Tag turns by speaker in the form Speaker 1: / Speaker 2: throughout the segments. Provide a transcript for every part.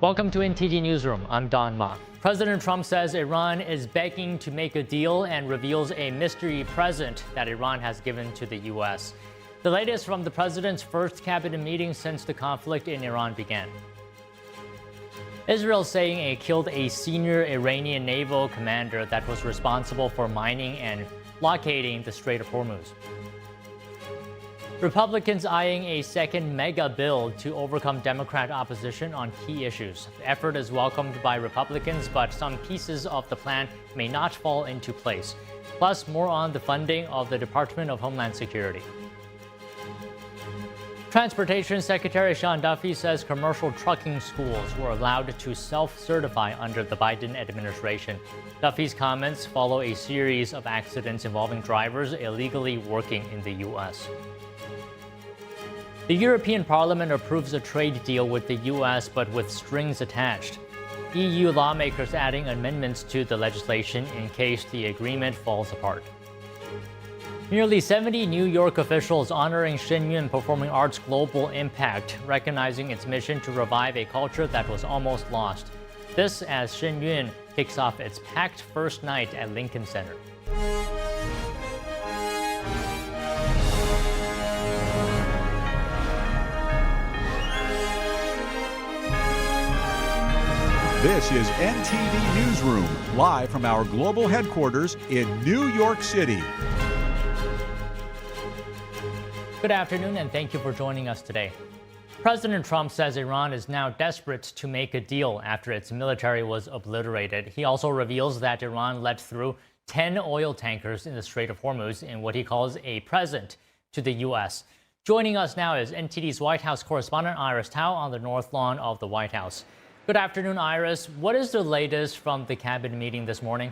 Speaker 1: Welcome to NTD Newsroom. I'm Don Ma. President Trump says Iran is begging to make a deal and reveals a mystery present that Iran has given to the U.S. The latest from the president's first cabinet meeting since the conflict in Iran began. Israel saying it killed a senior Iranian naval commander that was responsible for mining and blockading the Strait of Hormuz. Republicans eyeing a second mega bill to overcome Democrat opposition on key issues. The effort is welcomed by Republicans, but some pieces of the plan may not fall into place. Plus, more on the funding of the Department of Homeland Security. Transportation Secretary Sean Duffy says commercial trucking schools were allowed to self-certify under the Biden administration. Duffy's comments follow a series of accidents involving drivers illegally working in the U.S. The European Parliament approves a trade deal with the U.S., but with strings attached. EU lawmakers adding amendments to the legislation in case the agreement falls apart. Nearly 70 New York officials honoring Shen Yun Performing Arts' global impact, recognizing its mission to revive a culture that was almost lost. This as Shen Yun kicks off its packed first night at Lincoln Center.
Speaker 2: This is NTD Newsroom, live from our global headquarters in New York City.
Speaker 1: Good afternoon, and thank you for joining us today. President Trump says Iran is now desperate to make a deal after its military was obliterated. He also reveals that Iran let through 10 oil tankers in the Strait of Hormuz in what he calls a present to the U.S. Joining us now is NTD's White House correspondent Iris Tao on the North Lawn of the White House. Good afternoon, Iris. What is the latest from the cabinet meeting this morning?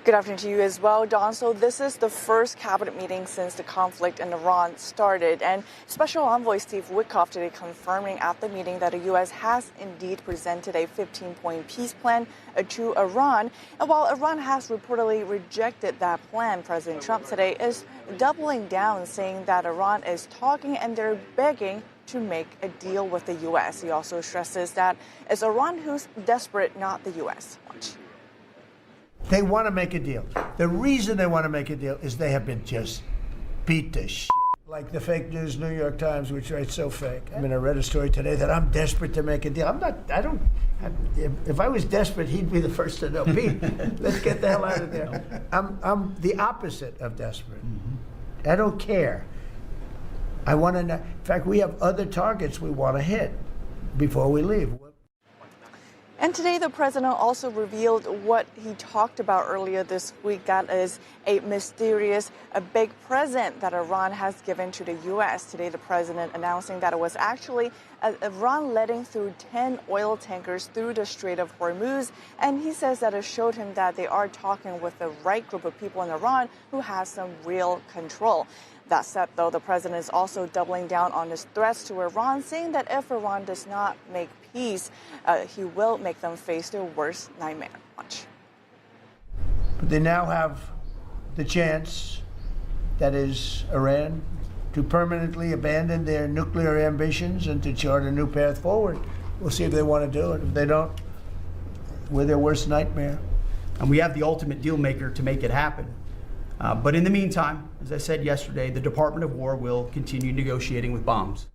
Speaker 3: Good afternoon to you as well, Don. So this is the first cabinet meeting since the conflict in Iran started. And Special Envoy Steve Witkoff today confirming at the meeting that the U.S. has indeed presented a 15-point peace plan to Iran. And while Iran has reportedly rejected that plan, President Trump today is doubling down, saying that Iran is talking and they're begging to make a deal with the U.S. He also stresses that it's Iran who's desperate, not the U.S. Watch.
Speaker 4: They want to make a deal. The reason they want to make a deal is they have been just beat to shit. Like the fake news New York Times, which writes so fake. I mean, I read a story today that I'm desperate to make a deal. If I was desperate, he'd be the first to know. Pete, let's get the hell out of there. I'm the opposite of desperate. Mm-hmm. I don't care. I want to know. In fact, we have other targets we want to hit before we leave.
Speaker 3: And today, the president also revealed what he talked about earlier this week. That is a mysterious, a big present that Iran has given to the U.S. Today, the president announcing that it was actually Iran letting through 10 oil tankers through the Strait of Hormuz. And he says that it showed him that they are talking with the right group of people in Iran who has some real control. That said, though, the president is also doubling down on his threats to Iran, saying that if Iran does not make peace, he will make them face their worst nightmare. Watch.
Speaker 4: But they now have the chance, that is Iran, to permanently abandon their nuclear ambitions and to chart a new path forward. We'll see if they want to do it. If they don't, we're their worst nightmare.
Speaker 5: And we have the ultimate deal maker to make it happen. But in the meantime, as I said yesterday, the Department of War will continue negotiating with bombs.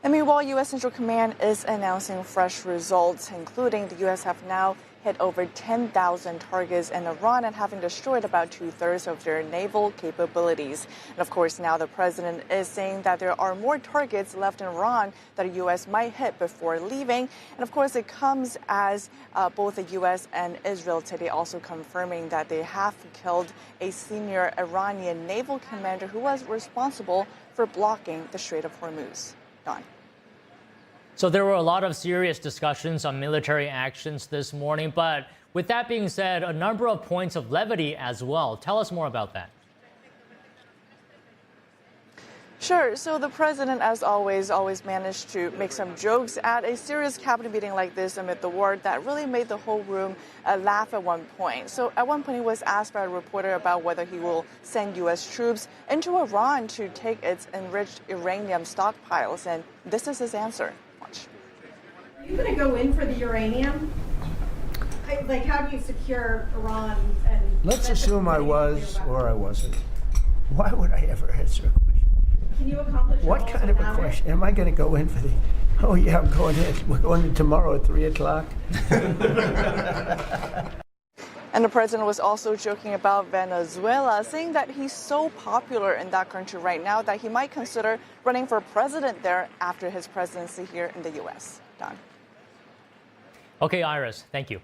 Speaker 3: And meanwhile, U.S. Central Command is announcing fresh results, including the U.S. have now hit over 10,000 targets in Iran and having destroyed about 2/3 of their naval capabilities. And of course, now the president is saying that there are more targets left in Iran that the U.S. might hit before leaving. And of course, it comes as both the U.S. and Israel today also confirming that they have killed a senior Iranian naval commander who was responsible for blocking the Strait of Hormuz. Don.
Speaker 1: So there were a lot of serious discussions on military actions this morning, but with that being said, a number of points of levity as well. Tell us more about that.
Speaker 3: Sure. So the president, as always managed to make some jokes at a serious cabinet meeting like this amid the war that really made the whole room laugh at one point. So at one point he was asked by a reporter about whether he will send U.S. troops into Iran to take its enriched uranium stockpiles. And this is his answer. Watch.
Speaker 6: Are you going to go in for the uranium? Like, how do you secure Iran? And
Speaker 4: Let's assume I was or I wasn't. Why would I ever answer a question?
Speaker 6: Can you accomplish
Speaker 4: What kind of a question? Am I going to go in for the, oh yeah, I'm going in. We're going in tomorrow at 3 o'clock.
Speaker 3: And the president was also joking about Venezuela, saying that he's so popular in that country right now that he might consider running for president there after his presidency here in the U.S. Don.
Speaker 1: Okay, Iris, thank you.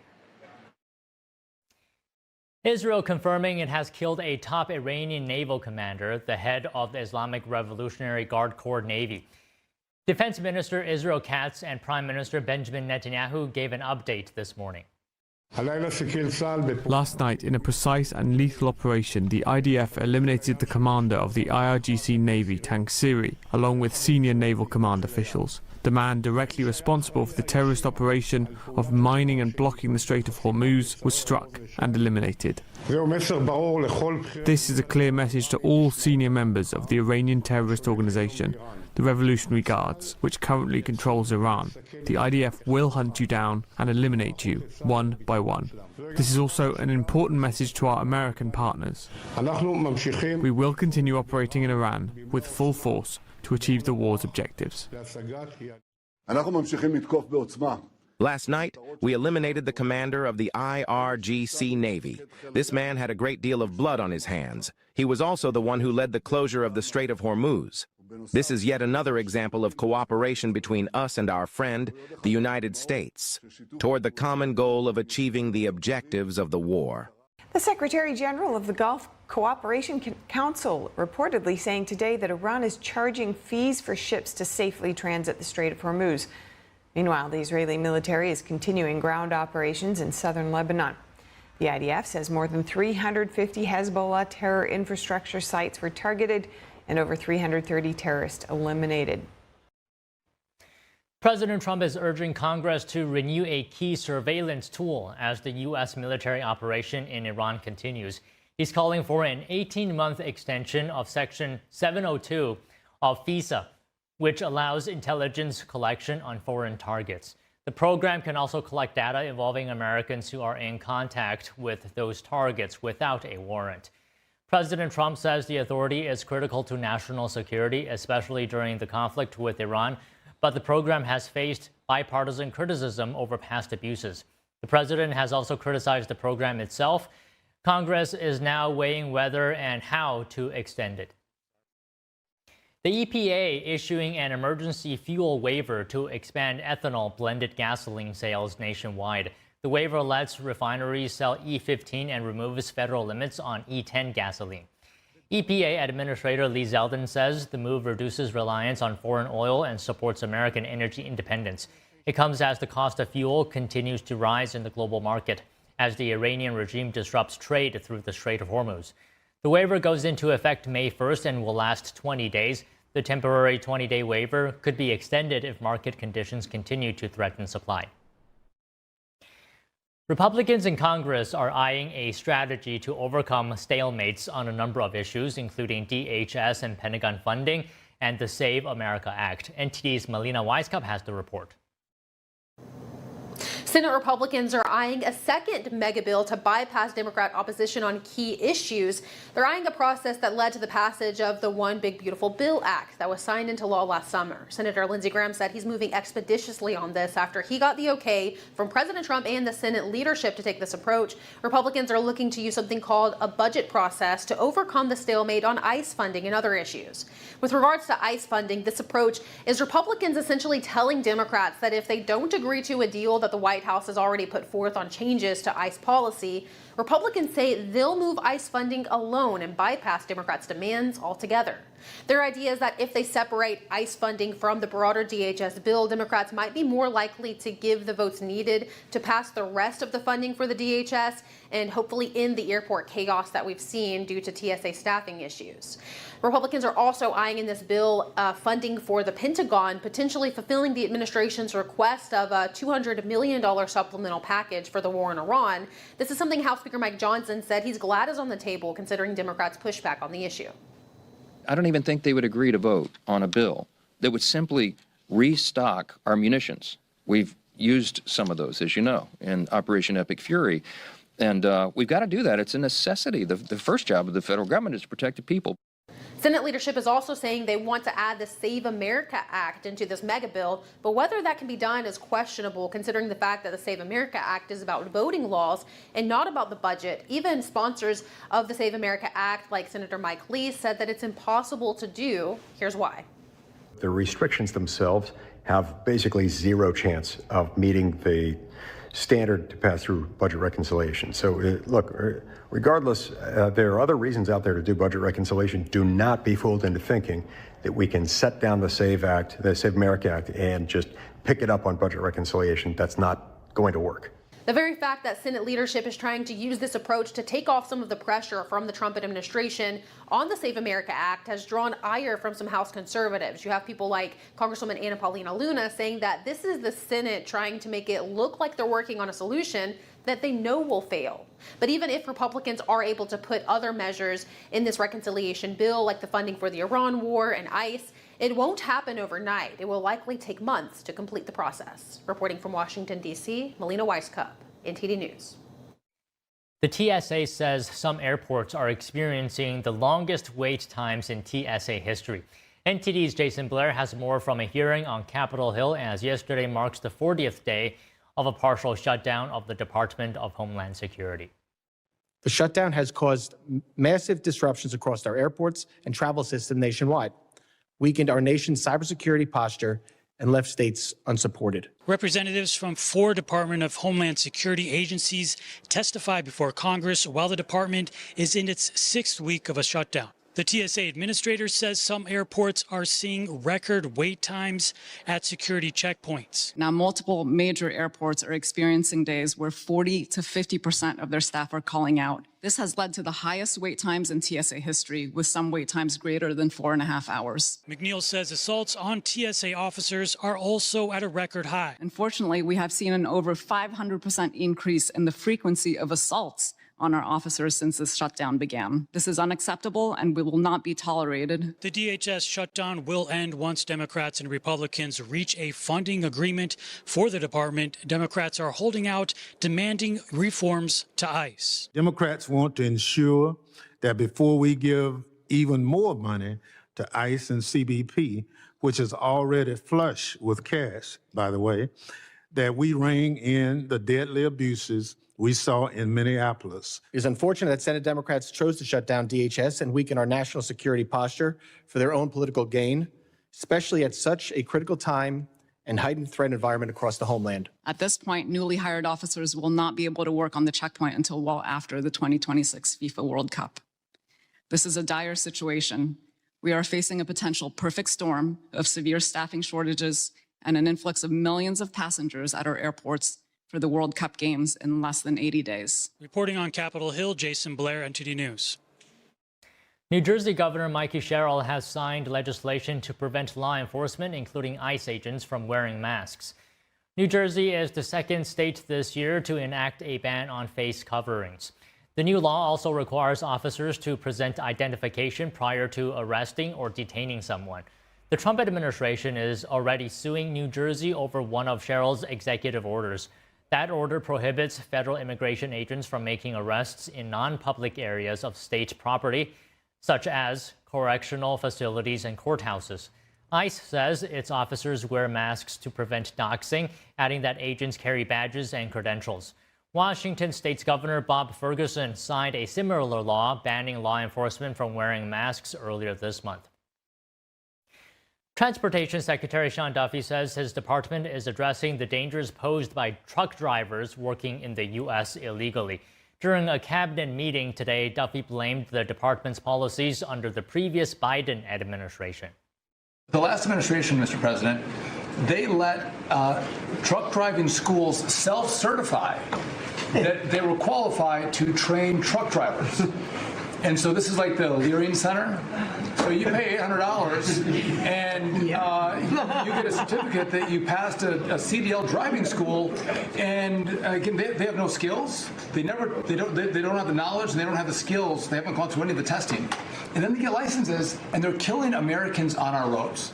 Speaker 1: Israel confirming it has killed a top Iranian naval commander, the head of the Islamic Revolutionary Guard Corps Navy. Defense Minister Israel Katz and Prime Minister Benjamin Netanyahu gave an update this morning.
Speaker 7: Last night, in a precise and lethal operation, the IDF eliminated the commander of the IRGC Navy tank Siri, along with senior naval command officials. The man directly responsible for the terrorist operation of mining and blocking the Strait of Hormuz was struck and eliminated. This is a clear message to all senior members of the Iranian terrorist organization, the Revolutionary Guards, which currently controls Iran. The IDF will hunt you down and eliminate you, one by one. This is also an important message to our American partners. We will continue operating in Iran with full force to achieve the war's objectives.
Speaker 8: Last night, we eliminated the commander of the IRGC Navy. This man had a great deal of blood on his hands. He was also the one who led the closure of the Strait of Hormuz. This is yet another example of cooperation between us and our friend, the United States, toward the common goal of achieving the objectives of the war.
Speaker 9: The Secretary General of the Gulf Cooperation Council reportedly saying today that Iran is charging fees for ships to safely transit the Strait of Hormuz. Meanwhile, the Israeli military is continuing ground operations in southern Lebanon. The IDF says more than 350 Hezbollah terror infrastructure sites were targeted and over 330 terrorists eliminated.
Speaker 1: President Trump is urging Congress to renew a key surveillance tool as the U.S. military operation in Iran continues. He's calling for an 18-month extension of Section 702 of FISA, which allows intelligence collection on foreign targets. The program can also collect data involving Americans who are in contact with those targets without a warrant. President Trump says the authority is critical to national security, especially during the conflict with Iran, but the program has faced bipartisan criticism over past abuses. The president has also criticized the program itself. Congress is now weighing whether and how to extend it. The EPA issuing an emergency fuel waiver to expand ethanol blended gasoline sales nationwide. The waiver lets refineries sell E15 and removes federal limits on E10 gasoline. EPA Administrator Lee Zeldin says the move reduces reliance on foreign oil and supports American energy independence. It comes as the cost of fuel continues to rise in the global market as the Iranian regime disrupts trade through the Strait of Hormuz. The waiver goes into effect May 1st and will last 20 days. The temporary 20-day waiver could be extended if market conditions continue to threaten supply. Republicans in Congress are eyeing a strategy to overcome stalemates on a number of issues, including DHS and Pentagon funding and the Save America Act. NTD's Melina Weisskopf has the report.
Speaker 10: Senate Republicans are eyeing a second mega bill to bypass Democrat opposition on key issues. They're eyeing a process that led to the passage of the One Big Beautiful Bill Act that was signed into law last summer. Senator Lindsey Graham said he's moving expeditiously on this after he got the okay from President Trump and the Senate leadership to take this approach. Republicans are looking to use something called a budget process to overcome the stalemate on ICE funding and other issues. With regards to ICE funding, this approach is Republicans essentially telling Democrats that if they don't agree to a deal that the White House has already put forth on changes to ICE policy, Republicans say they'll move ICE funding alone and bypass Democrats' demands altogether. Their idea is that if they separate ICE funding from the broader DHS bill, Democrats might be more likely to give the votes needed to pass the rest of the funding for the DHS and hopefully end the airport chaos that we've seen due to TSA staffing issues. Republicans are also eyeing in this bill funding for the Pentagon, potentially fulfilling the administration's request of a $200 million supplemental package for the war in Iran. This is something House Speaker Mike Johnson said he's glad is on the table, considering Democrats' pushback on the issue.
Speaker 11: I don't even think they would agree to vote on a bill that would simply restock our munitions. We've used some of those, as you know, in Operation Epic Fury. And we've got to do that. It's a necessity. The first job of the federal government is to protect the people.
Speaker 10: Senate leadership is also saying they want to add the Save America Act into this mega bill, but whether that can be done is questionable, considering the fact that the Save America Act is about voting laws and not about the budget. Even sponsors of the Save America Act, like Senator Mike Lee, said that it's impossible to do. Here's why.
Speaker 12: The restrictions themselves have basically zero chance of meeting the standard to pass through budget reconciliation. So look, regardless, there are other reasons out there to do budget reconciliation. Do not be fooled into thinking that we can set down the Save America Act, and just pick it up on budget reconciliation. That's not going to work.
Speaker 10: The very fact that Senate leadership is trying to use this approach to take off some of the pressure from the Trump administration on the Save America Act has drawn ire from some House conservatives. You have people like Congresswoman Anna Paulina Luna saying that this is the Senate trying to make it look like they're working on a solution that they know will fail. But even if Republicans are able to put other measures in this reconciliation bill, like the funding for the Iran war and ICE, it won't happen overnight. It will likely take months to complete the process. Reporting from Washington, D.C., Melina Weiskup, NTD News.
Speaker 1: The TSA says some airports are experiencing the longest wait times in TSA history. NTD's Jason Blair has more from a hearing on Capitol Hill, as yesterday marks the 40th day of a partial shutdown of the Department of Homeland Security.
Speaker 13: The shutdown has caused massive disruptions across our airports and travel system nationwide, weakened our nation's cybersecurity posture, and left states unsupported.
Speaker 14: Representatives from 4 Department of Homeland Security agencies testified before Congress while the department is in its 6th week of a shutdown. The TSA administrator says some airports are seeing record wait times at security checkpoints.
Speaker 15: Now, multiple major airports are experiencing days where 40 to 50% of their staff are calling out. This has led to the highest wait times in TSA history, with some wait times greater than 4.5 hours.
Speaker 14: McNeil says assaults on TSA officers are also at a record high.
Speaker 15: Unfortunately, we have seen an over 500% increase in the frequency of assaults on our officers since this shutdown began. This is unacceptable and will not be tolerated.
Speaker 14: The DHS shutdown will end once Democrats and Republicans reach a funding agreement for the department. Democrats are holding out, demanding reforms to ICE.
Speaker 16: Democrats want to ensure that before we give even more money to ICE and CBP, which is already flush with cash, by the way, that we rein in the deadly abuses we saw in Minneapolis.
Speaker 13: It is unfortunate that Senate Democrats chose to shut down DHS and weaken our national security posture for their own political gain, especially at such a critical time and heightened threat environment across the homeland.
Speaker 15: At this point, newly hired officers will not be able to work on the checkpoint until well after the 2026 FIFA World Cup. This is a dire situation. We are facing a potential perfect storm of severe staffing shortages and an influx of millions of passengers at our airports for the World Cup games in less than 80 days.
Speaker 14: Reporting on Capitol Hill, Jason Blair, NTD News.
Speaker 1: New Jersey Governor Mikey Sherrill has signed legislation to prevent law enforcement, including ICE agents, from wearing masks. New Jersey is the second state this year to enact a ban on face coverings. The new law also requires officers to present identification prior to arresting or detaining someone. The Trump administration is already suing New Jersey over one of Sherrill's executive orders. That order prohibits federal immigration agents from making arrests in non-public areas of state property, such as correctional facilities and courthouses. ICE says its officers wear masks to prevent doxing, adding that agents carry badges and credentials. Washington State's Governor Bob Ferguson signed a similar law banning law enforcement from wearing masks earlier this month. Transportation Secretary Sean Duffy says his department is addressing the dangers posed by truck drivers working in the U.S. illegally. During a cabinet meeting today, Duffy blamed the department's policies under the previous Biden administration.
Speaker 17: The last administration, Mr. President, they let truck driving schools self-certify that they were qualified to train truck drivers. And so this is like the Leering Center. So you pay $800 and you get a certificate that you passed a CDL driving school. And again, they have no skills. They don't have the knowledge. And they don't have the skills. They haven't gone through any of the testing. And then they get licenses, and they're killing Americans on our roads.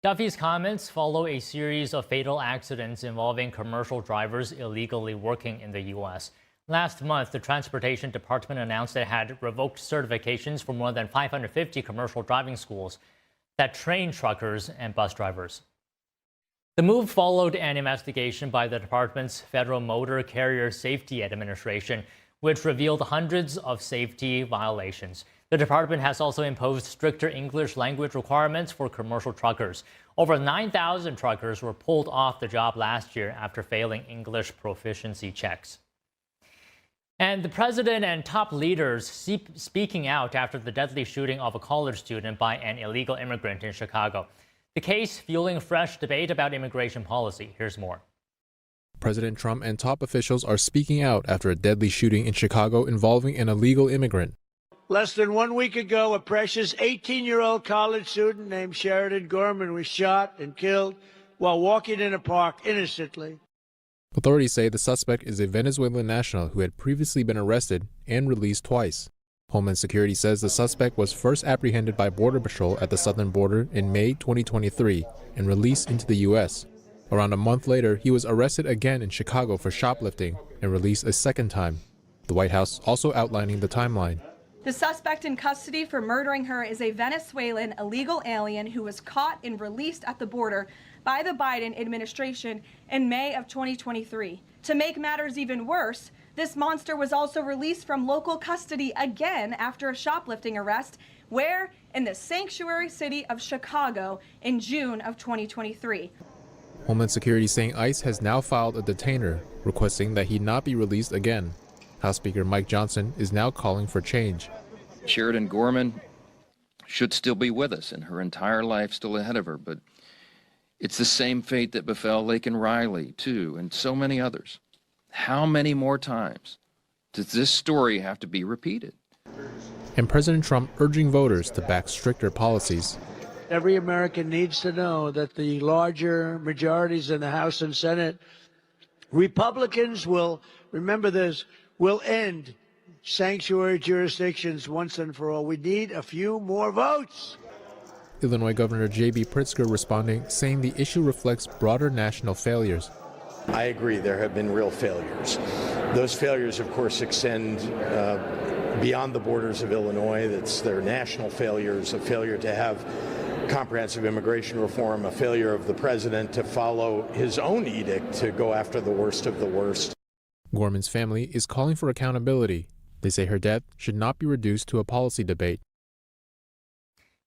Speaker 1: Duffy's comments follow a series of fatal accidents involving commercial drivers illegally working in the U.S. Last month, the Transportation Department announced it had revoked certifications for more than 550 commercial driving schools that train truckers and bus drivers. The move followed an investigation by the department's Federal Motor Carrier Safety Administration, which revealed hundreds of safety violations. The department has also imposed stricter English language requirements for commercial truckers. Over 9,000 truckers were pulled off the job last year after failing English proficiency checks. And the president and top leaders speaking out after the deadly shooting of a college student by an illegal immigrant in Chicago. The case fueling fresh debate about immigration policy. Here's more.
Speaker 18: President Trump and top officials are speaking out after a deadly shooting in Chicago involving an illegal immigrant.
Speaker 19: Less than 1 week ago, a precious 18-year-old college student named Sheridan Gorman was shot and killed while walking in a park innocently.
Speaker 18: Authorities say the suspect is a Venezuelan national who had previously been arrested and released twice. Homeland Security says the suspect was first apprehended by Border Patrol at the southern border in May 2023 and released into the U.S. Around a month later, he was arrested again in Chicago for shoplifting and released a second time. The White House also outlining the timeline.
Speaker 20: The suspect in custody for murdering her is a Venezuelan illegal alien who was caught and released at the border by the Biden administration in May of 2023. To make matters even worse, this monster was also released from local custody again after a shoplifting arrest, where in the sanctuary city of Chicago in June of 2023.
Speaker 18: Homeland Security saying ICE has now filed a detainer, requesting that he not be released again. House Speaker Mike Johnson is now calling for change.
Speaker 11: Sheridan Gorman should still be with us and her entire life still ahead of her, but it's the same fate that befell Laken Riley, too, and so many others. How many more times does this story have to be repeated?
Speaker 18: And President Trump urging voters to back stricter policies.
Speaker 19: Every American needs to know that the larger majorities in the House and Senate, Republicans will, remember this, will end sanctuary jurisdictions once and for all. We need a few more votes.
Speaker 18: Illinois Governor J.B. Pritzker responding, saying the issue reflects broader national failures.
Speaker 21: I agree, there have been real failures. Those failures, of course, extend beyond the borders of Illinois. They're national failures, a failure to have comprehensive immigration reform, a failure of the president to follow his own edict to go after the worst of the worst.
Speaker 18: Gorman's family is calling for accountability. They say her death should not be reduced to a policy debate.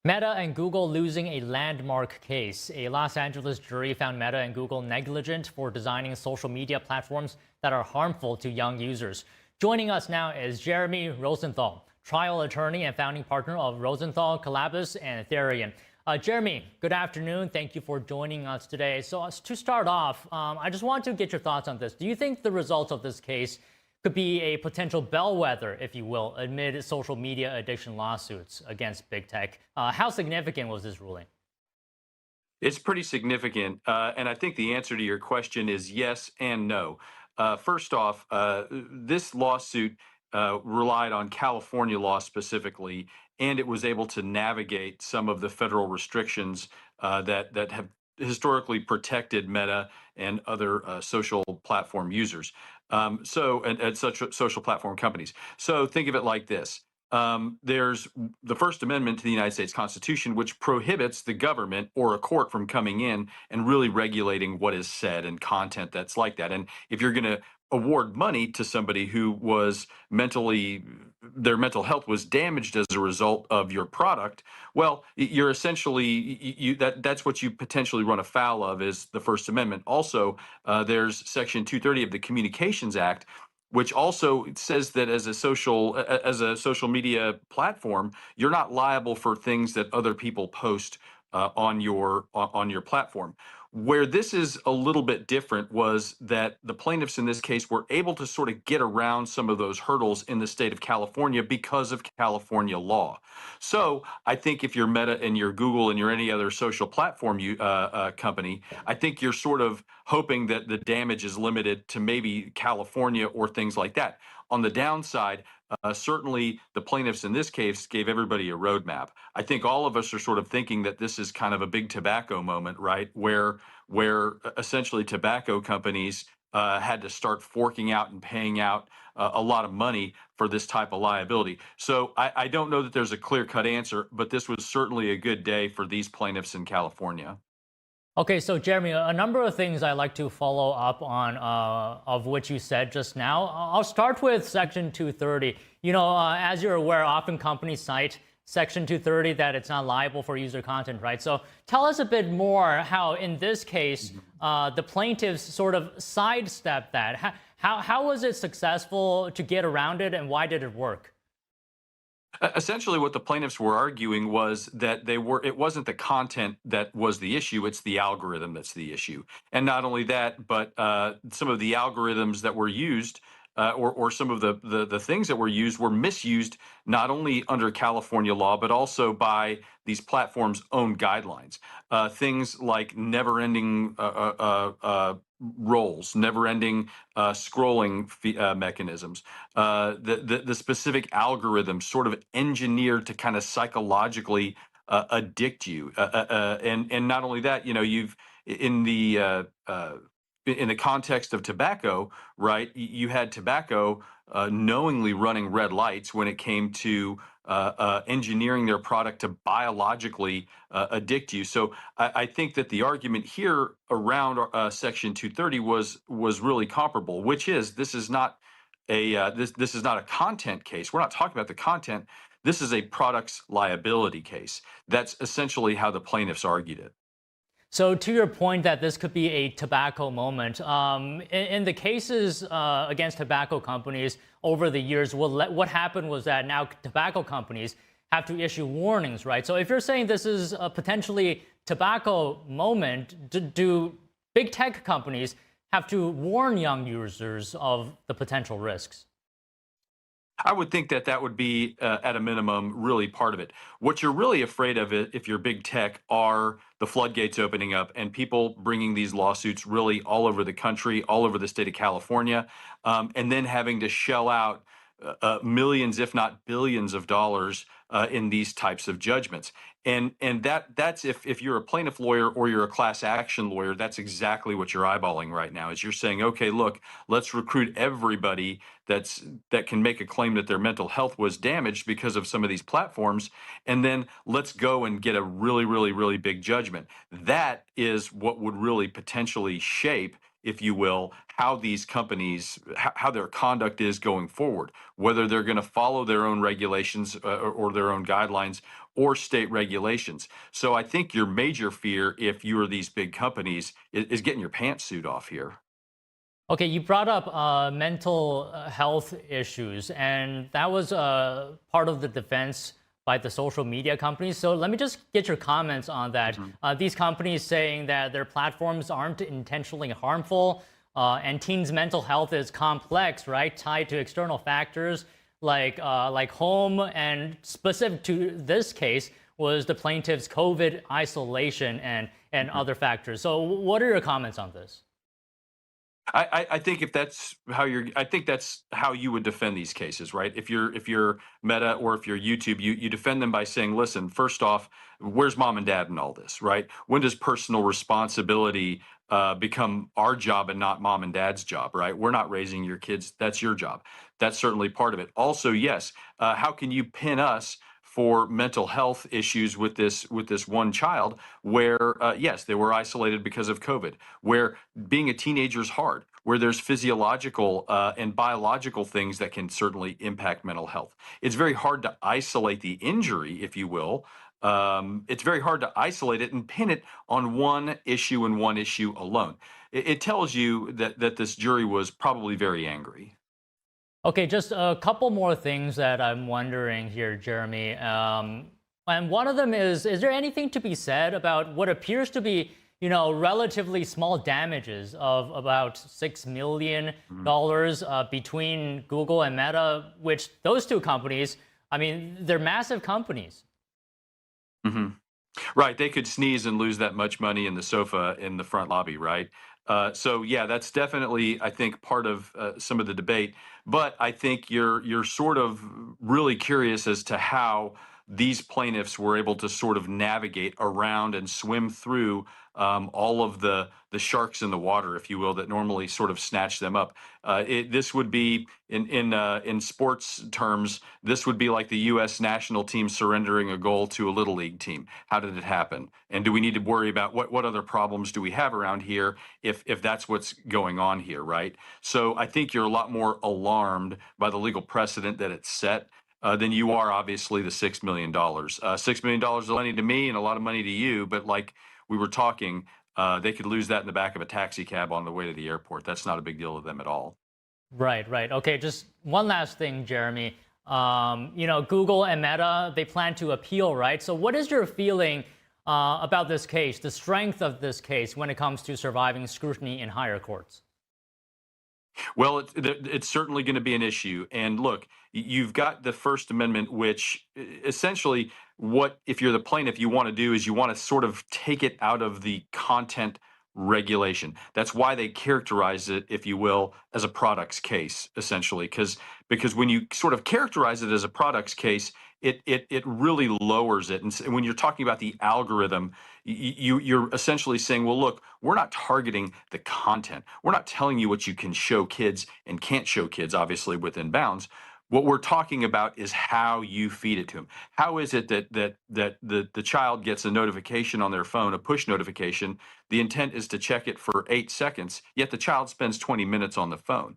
Speaker 1: Meta and Google losing a landmark case. A Los Angeles jury found Meta and Google negligent for designing social media platforms that are harmful to young users. Joining us now is Jeremy Rosenthal, trial attorney and founding partner of Rosenthal, Kalabis, and Therian. Jeremy, good afternoon. Thank you for joining us today. So to start off, I just want to get your thoughts on this. Do you think the results of this case could be a potential bellwether, if you will, amid social media addiction lawsuits against big tech? How significant was this ruling?
Speaker 22: It's pretty significant, and I think the answer to your question is yes and no. First off, this lawsuit relied on California law specifically, and it was able to navigate some of the federal restrictions that have historically protected Meta and other social platform users. And such social platform companies. So think of it like this. There's the First Amendment to the United States Constitution, which prohibits the government or a court from coming in and really regulating what is said and content that's like that. And if you're going to award money to somebody who was their mental health was damaged as a result of your product, well, you're essentially, that's what you potentially run afoul of is the First Amendment. Also, there's Section 230 of the Communications Act, which also says that as a social media platform, you're not liable for things that other people post on your platform. Where this is a little bit different was that the plaintiffs in this case were able to sort of get around some of those hurdles in the state of California because of California law. So I think if you're Meta and you're Google and you're any other social platform company, I think you're sort of hoping that the damage is limited to maybe California or things like that. On the downside, certainly the plaintiffs in this case gave everybody a roadmap. I think all of us are sort of thinking that this is kind of a big tobacco moment, right? Where essentially tobacco companies had to start forking out and paying out a lot of money for this type of liability. So I don't know that there's a clear-cut answer, but this was certainly a good day for these plaintiffs in California.
Speaker 1: Okay, so Jeremy, a number of things I'd like to follow up on of what you said just now. I'll start with Section 230. You know, as you're aware, often companies cite Section 230 that it's not liable for user content, right? So tell us a bit more how, in this case, the plaintiffs sort of sidestepped that. How was it successful to get around it, and why did it work?
Speaker 22: Essentially, what the plaintiffs were arguing was that it wasn't the content that was the issue, it's the algorithm that's the issue. And not only that, but some of the algorithms that were used or some of the things that were used were misused, not only under California law, but also by these platforms' own guidelines. Things like never-ending roles, never-ending scrolling mechanisms, the specific algorithms sort of engineered to kind of psychologically addict you. And not only that, you know, you've in the context of tobacco, right? You had tobacco knowingly running red lights when it came to engineering their product to biologically addict you. So I think that the argument here around Section 230 was really comparable, which is this is not this is not a content case. We're not talking about the content. This is a product's liability case. That's essentially how the plaintiffs argued it.
Speaker 1: So to your point that this could be a tobacco moment, in the cases against tobacco companies over the years, what happened was that now tobacco companies have to issue warnings, right? So if you're saying this is a potentially tobacco moment, do big tech companies have to warn young users of the potential risks?
Speaker 22: I would think that would be, at a minimum, really part of it. What you're really afraid of, if you're big tech, are the floodgates opening up and people bringing these lawsuits really all over the country, all over the state of California, and then having to shell out millions, if not billions of dollars in these types of judgments. And that's if you're a plaintiff lawyer or you're a class action lawyer, that's exactly what you're eyeballing right now. Is you're saying, okay, look, let's recruit everybody that can make a claim that their mental health was damaged because of some of these platforms, and then let's go and get a really, really, really big judgment. That is what would really potentially shape, if you will, how these companies, how their conduct is going forward, whether they're going to follow their own regulations or their own guidelines or state regulations. So I think your major fear, if you are these big companies, is getting your pantsuit off here.
Speaker 1: Okay, you brought up mental health issues, and that was part of the defense by the social media companies. So let me just get your comments on that. These companies saying that their platforms aren't intentionally harmful, and teens' mental health is complex, right? Tied to external factors like home, and specific to this case was the plaintiff's COVID isolation and other factors. So what are your comments on this?
Speaker 22: I think if that's how I think that's how you would defend these cases, right? If you're Meta or if you're YouTube, you defend them by saying, listen, first off, where's mom and dad in all this, right? When does personal responsibility become our job and not mom and dad's job, right? We're not raising your kids. That's your job. That's certainly part of it. Also, yes, how can you pin us for mental health issues with this one child where, yes, they were isolated because of COVID, where being a teenager is hard, where there's physiological and biological things that can certainly impact mental health. It's very hard to isolate the injury, if you will. It's very hard to isolate it and pin it on one issue and one issue alone. It tells you that this jury was probably very angry.
Speaker 1: Okay, just a couple more things that I'm wondering here, Jeremy. And one of them is there anything to be said about what appears to be, relatively small damages of about $6 million between Google and Meta, which those two companies, I mean, they're massive companies.
Speaker 22: Mm-hmm. Right. They could sneeze and lose that much money in the sofa in the front lobby, right? So yeah, that's definitely, I think, part of some of the debate. But I think you're sort of really curious as to how these plaintiffs were able to sort of navigate around and swim through all of the sharks in the water, if you will, that normally sort of snatch them up. This would be, in sports terms, this would be like the U.S. national team surrendering a goal to a Little League team. How did it happen? And do we need to worry about what other problems do we have around here if that's what's going on here, right? So I think you're a lot more alarmed by the legal precedent that it's set than you are, obviously, the $6 million. $6 million is money to me and a lot of money to you, but like we were talking, they could lose that in the back of a taxi cab on the way to the airport. That's not a big deal to them at all.
Speaker 1: Right. Okay, just one last thing, Jeremy. Google and Meta, they plan to appeal, right? So what is your feeling about this case, the strength of this case when it comes to surviving scrutiny in higher courts?
Speaker 22: Well, it's certainly going to be an issue. And look, you've got the First Amendment, which essentially if you're the plaintiff, you want to do is you want to sort of take it out of the content regulation. That's why they characterize it, if you will, as a products case, essentially, because when you sort of characterize it as a products case, it really lowers it. And when you're talking about the algorithm, you're essentially saying, well, look, we're not targeting the content. We're not telling you what you can show kids and can't show kids, obviously, within bounds. What we're talking about is how you feed it to them. How is it that the child gets a notification on their phone, a push notification? The intent is to check it for 8 seconds, yet the child spends 20 minutes on the phone.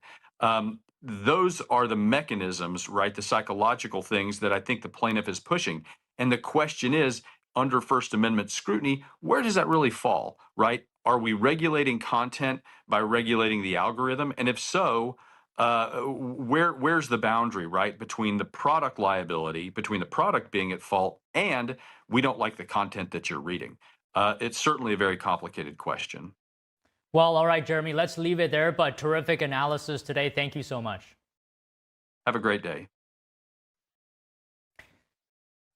Speaker 22: Those are the mechanisms, right, the psychological things that I think the plaintiff is pushing. And the question is, under First Amendment scrutiny, where does that really fall, right? Are we regulating content by regulating the algorithm? And if so, where's the boundary, right, between the product liability, between the product being at fault, and we don't like the content that you're reading? It's certainly a very complicated question.
Speaker 1: Well, all right, Jeremy, let's leave it there, but terrific analysis today. Thank you so much.
Speaker 22: Have a great day.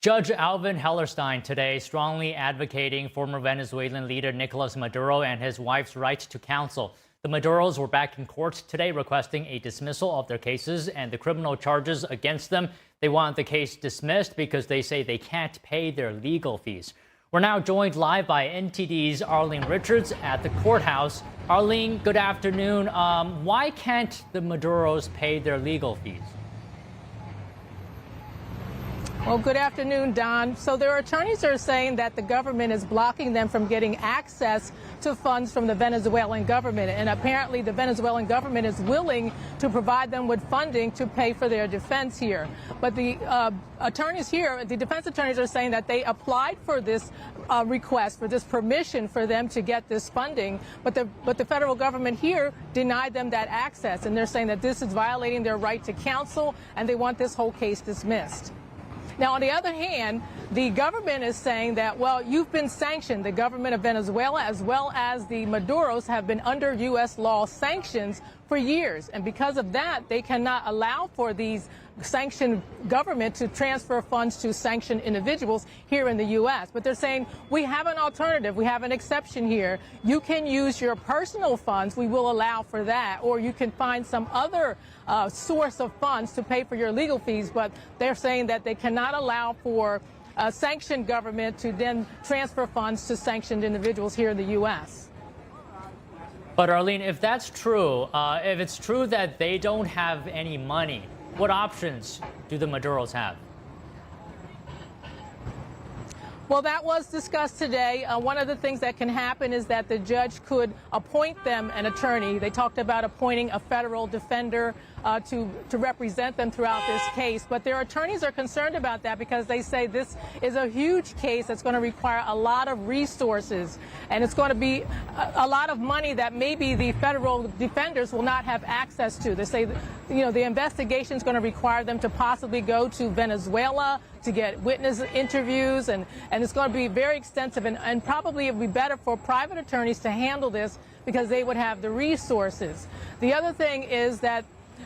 Speaker 1: Judge Alvin Hellerstein today strongly advocating former Venezuelan leader Nicolas Maduro and his wife's right to counsel. The Maduros were back in court today requesting a dismissal of their cases and the criminal charges against them. They want the case dismissed because they say they can't pay their legal fees. We're now joined live by NTD's Arlene Richards at the courthouse. Arlene, good afternoon. Why can't the Maduros pay their legal fees?
Speaker 2: Well, good afternoon, Don. So their attorneys are saying that the government is blocking them from getting access to funds from the Venezuelan government. And apparently the Venezuelan government is willing to provide them with funding to pay for their defense here. But the attorneys here, the defense attorneys are saying that they applied for this request, for this permission for them to get this funding. But the federal government here denied them that access. And they're saying that this is violating their right to counsel, and they want this whole case dismissed. Now, on the other hand, the government is saying that, well, you've been sanctioned. The government of Venezuela, as well as the Maduros, have been under U.S. law sanctions for years. And because of that, they cannot allow for these sanctioned government to transfer funds to sanctioned individuals here in the U.S. But they're saying, we have an alternative. We have an exception here. You can use your personal funds. We will allow for that. Or you can find some other source of funds to pay for your legal fees. But they're saying that they cannot allow for a sanctioned government to then transfer funds to sanctioned individuals here in the U.S.
Speaker 1: But Arlene, if that's true, if it's true that they don't have any money, what options do the Maduros have?
Speaker 2: Well, that was discussed today. One of the things that can happen is that the judge could appoint them an attorney. They talked about appointing a federal defender to represent them throughout this case. But their attorneys are concerned about that because they say this is a huge case that's going to require a lot of resources. And it's going to be a lot of money that maybe the federal defenders will not have access to. They say, the investigation is going to require them to possibly go to Venezuela to get witness interviews, and it's going to be very extensive, and probably it would be better for private attorneys to handle this because they would have the resources. The other thing is that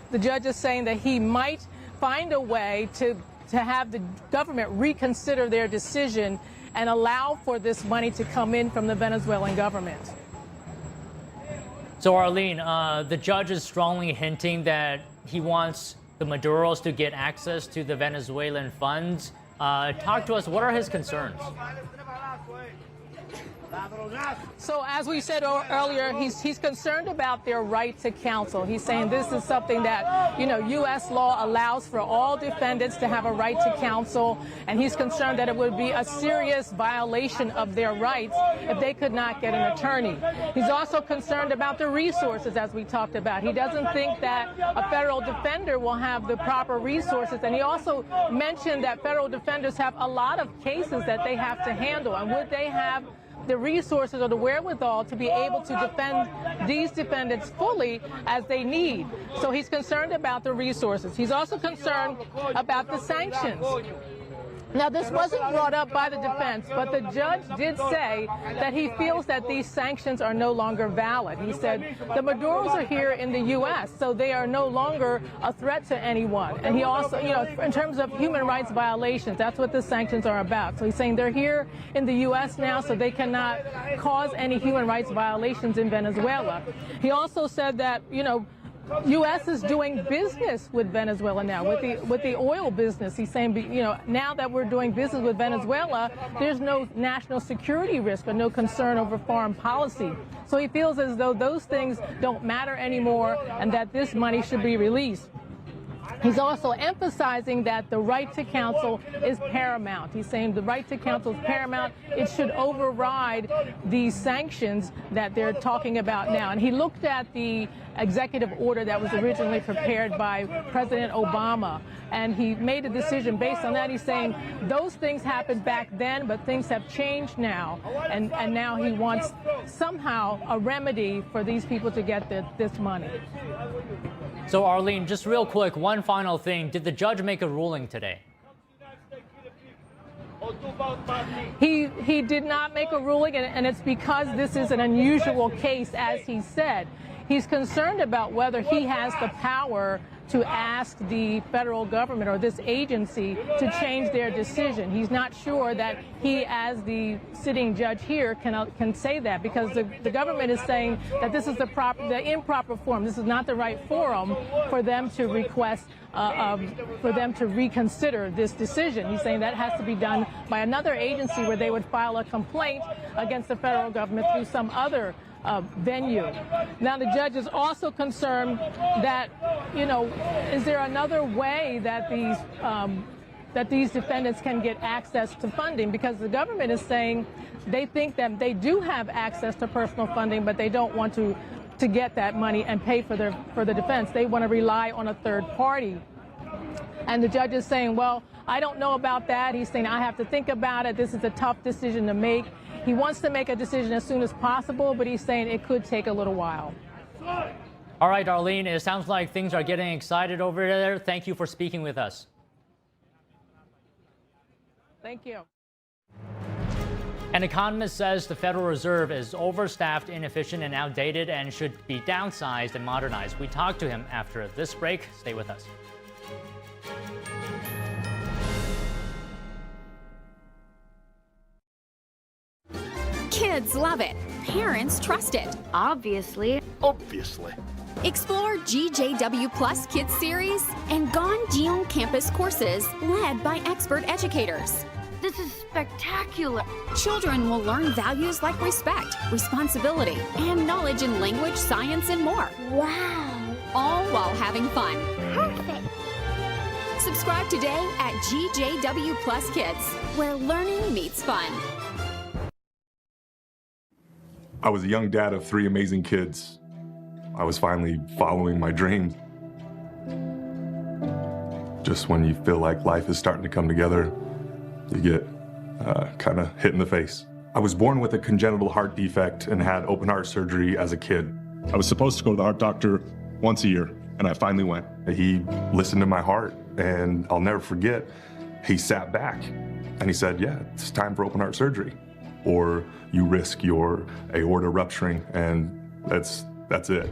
Speaker 2: the judge is saying that he might find a way to have the government reconsider their decision and allow for this money to come in from the Venezuelan government.
Speaker 1: So, Arlene, the judge is strongly hinting that he wants the Maduros to get access to the Venezuelan funds. Talk to us. What are his concerns?
Speaker 2: So as we said earlier, he's concerned about their right to counsel. He's saying this is something that, U.S. law allows for all defendants to have a right to counsel, and he's concerned that it would be a serious violation of their rights if they could not get an attorney. He's also concerned about the resources, as we talked about. He doesn't think that a federal defender will have the proper resources, and he also mentioned that federal defenders have a lot of cases that they have to handle, and would they have the resources or the wherewithal to be able to defend these defendants fully as they need. So he's concerned about the resources. He's also concerned about the sanctions. Now, this wasn't brought up by the defense, but the judge did say that he feels that these sanctions are no longer valid. He said the Maduros are here in the U.S., so they are no longer a threat to anyone. And he also, in terms of human rights violations, that's what the sanctions are about. So he's saying they're here in the U.S. now, so they cannot cause any human rights violations in Venezuela. He also said that, U.S. is doing business with Venezuela now, with the oil business. He's saying, now that we're doing business with Venezuela, there's no national security risk or no concern over foreign policy. So he feels as though those things don't matter anymore and that this money should be released. He's also emphasizing that the right to counsel is paramount. He's saying the right to counsel is paramount. It should override these sanctions that they're talking about now. And he looked at the executive order that was originally prepared by President Obama, and he made a decision based on that. He's saying those things happened back then, but things have changed now, and now he wants somehow a remedy for these people to get this money.
Speaker 1: So, Arlene, just real quick, one final thing. Did the judge make a ruling today?
Speaker 2: He did not make a ruling, and it's because this is an unusual case, as he said. He's concerned about whether he has the power to ask the federal government or this agency to change their decision. He's not sure that he, as the sitting judge here, can say that, because the government is saying that this is the improper forum. This is not the right forum for them to request, for them to reconsider this decision. He's saying that has to be done by another agency where they would file a complaint against the federal government through some other venue. Now, the judge is also concerned that, is there another way that these defendants can get access to funding? Because the government is saying they think that they do have access to personal funding, but they don't want to get that money and pay for the defense. They want to rely on a third party. And the judge is saying, well, I don't know about that. He's saying, I have to think about it. This is a tough decision to make. He wants to make a decision as soon as possible, but he's saying it could take a little while.
Speaker 1: All right, Arlene, it sounds like things are getting excited over there. Thank you for speaking with us.
Speaker 2: Thank you.
Speaker 1: An economist says the Federal Reserve is overstaffed, inefficient, and outdated and should be downsized and modernized. We talked to him after this break. Stay with us.
Speaker 5: Kids love it. Parents trust it. Obviously. Explore GJW Plus Kids Series and Ganjion Campus courses led by expert educators. This is spectacular. Children will learn values like respect, responsibility, and knowledge in language, science, and more. Wow. All while having fun. Perfect. Subscribe today at GJW Plus Kids, where learning meets fun.
Speaker 4: I was a young dad of 3 amazing kids. I was finally following my dreams. Just when you feel like life is starting to come together, you get kind of hit in the face. I was born with a congenital heart defect and had open heart surgery as a kid. I was supposed to go to the heart doctor once a year, and I finally went. He listened to my heart, and I'll never forget, he sat back and he said, yeah, it's time for open heart surgery, or you risk your aorta rupturing, and that's it.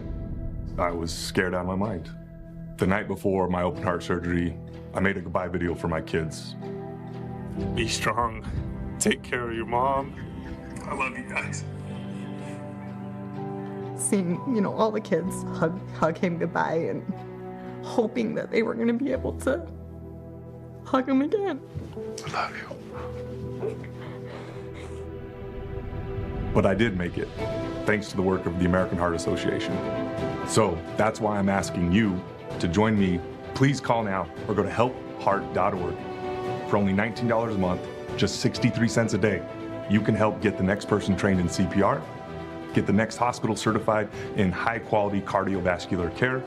Speaker 4: I was scared out of my mind. The night before my open heart surgery, I made a goodbye video for my kids. Be strong. Take care of your mom. I love you guys.
Speaker 6: Seeing, all the kids hug him goodbye and hoping that they were going to be able to hug him again.
Speaker 4: I love you. But I did make it, thanks to the work of the American Heart Association. So that's why I'm asking you to join me. Please call now or go to helpheart.org. For only $19 a month, just 63 cents a day, you can help get the next person trained in CPR, get the next hospital certified in high-quality cardiovascular care,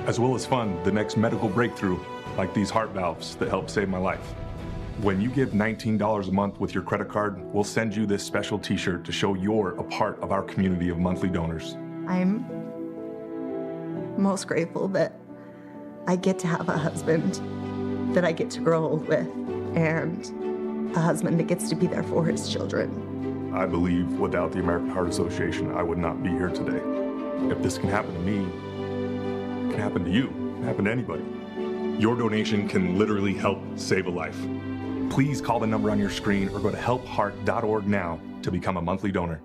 Speaker 4: as well as fund the next medical breakthrough like these heart valves that helped save my life. When you give $19 a month with your credit card, we'll send you this special t-shirt to show you're a part of our community of monthly donors.
Speaker 6: I'm most grateful that I get to have a husband that I get to grow old with, and a husband that gets to be there for his children.
Speaker 4: I believe without the American Heart Association, I would not be here today. If this can happen to me, it can happen to you, it can happen to anybody. Your donation can literally help save a life. Please call the number on your screen or go to helpheart.org now to become a monthly donor.